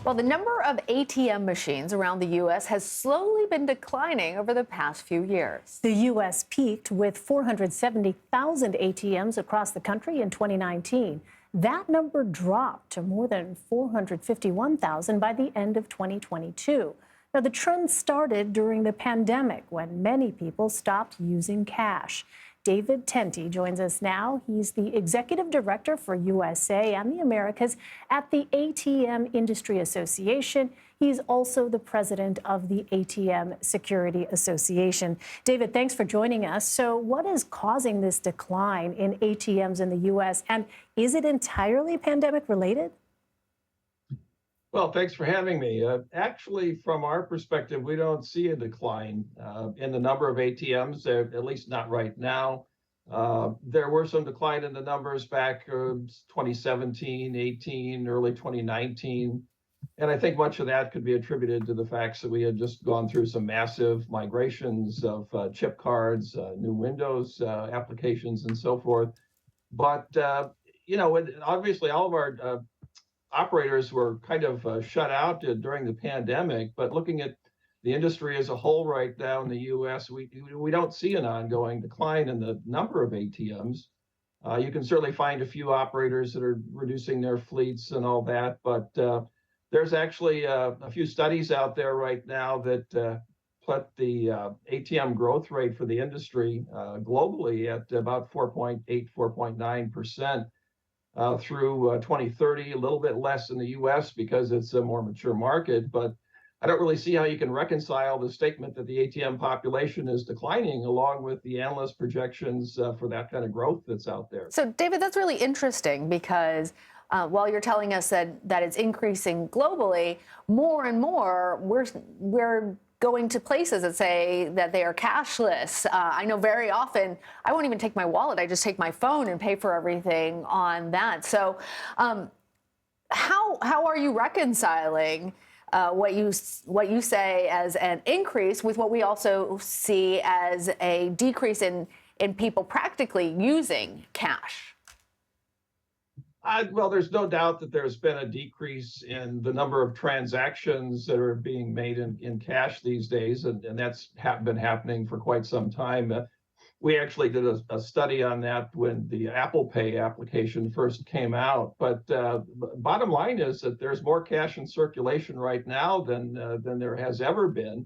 Well, the number of ATM machines around the U.S. has slowly been declining over the past few years. The U.S. peaked with 470,000 ATMs across the country in 2019. That number dropped to more than 451,000 by the end of 2022. Now, the trend started during the pandemic when many people stopped using cash. David Tente joins us now. He's the executive director for USA and the Americas at the ATM Industry Association. He's also the president of the ATM Security Association. David, thanks for joining us. So what is causing this decline in ATMs in the U.S., and is it entirely pandemic related? Well, thanks for having me. Actually, from our perspective, we don't see a decline in the number of ATMs, at least not right now. There were some decline in the numbers back 2017, 18, early 2019. And I think much of that could be attributed to the facts that we had just gone through some massive migrations of chip cards, new Windows applications, and so forth. But, obviously all of our operators were kind of shut out during the pandemic, but looking at the industry as a whole right now in the U.S., we don't see an ongoing decline in the number of ATMs. You can certainly find a few operators that are reducing their fleets and all that, but there's actually a few studies out there right now that put the ATM growth rate for the industry globally at about 4.8, 4.9%. Through 2030, a little bit less in the U.S. because it's a more mature market. But I don't really see how you can reconcile the statement that the ATM population is declining along with the analyst projections for that kind of growth that's out there. So, David, that's really interesting because while you're telling us that it's increasing globally, more and more we're going to places that say that they are cashless. I know very often I won't even take my wallet. I just take my phone and pay for everything on that. So how are you reconciling what you say as an increase with what we also see as a decrease in people practically using cash? Well, there's no doubt that there's been a decrease in the number of transactions that are being made in cash these days, and that's been happening for quite some time. We actually did a study on that when the Apple Pay application first came out. But bottom line is that there's more cash in circulation right now than there has ever been.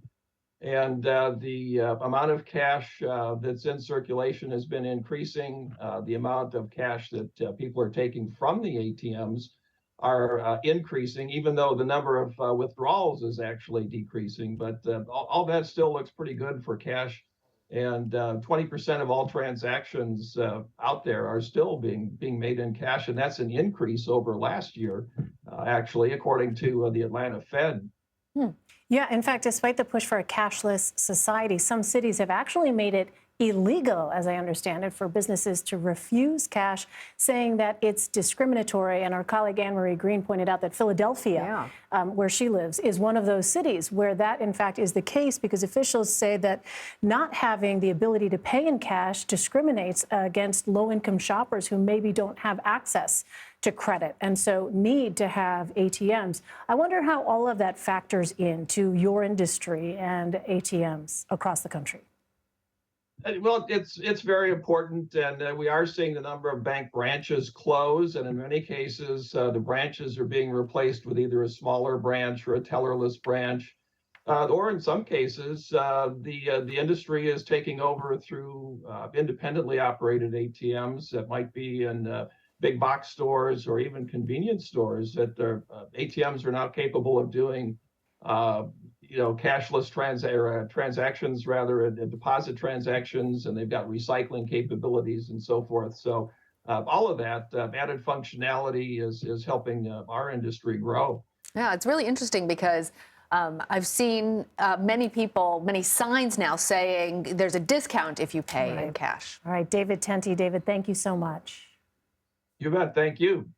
And the amount of cash that's in circulation has been increasing. The amount of cash that people are taking from the ATMs are increasing, even though the number of withdrawals is actually decreasing. But all that still looks pretty good for cash. And 20% of all transactions out there are still being made in cash. And that's an increase over last year, actually, according to the Atlanta Fed. Yeah, in fact, despite the push for a cashless society, some cities have actually made it illegal, as I understand it, for businesses to refuse cash, saying that it's discriminatory. And our colleague Anne-Marie Green pointed out that Philadelphia, where she lives, is one of those cities where that, in fact, is the case, because officials say that not having the ability to pay in cash discriminates against low-income shoppers who maybe don't have access to credit and so need to have ATMs. I wonder how all of that factors into your industry and ATMs across the country. Well, it's very important, and we are seeing the number of bank branches close, and in many cases, the branches are being replaced with either a smaller branch or a tellerless branch, or in some cases, the industry is taking over through independently operated ATMs that might be in big box stores or even convenience stores that their ATMs are now capable of doing cashless transactions, rather, deposit transactions, and they've got recycling capabilities and so forth. So all of that added functionality is helping our industry grow. Yeah, it's really interesting because I've seen many signs now saying there's a discount if you pay in cash. All right, David Tente. David, thank you so much. You bet. Thank you.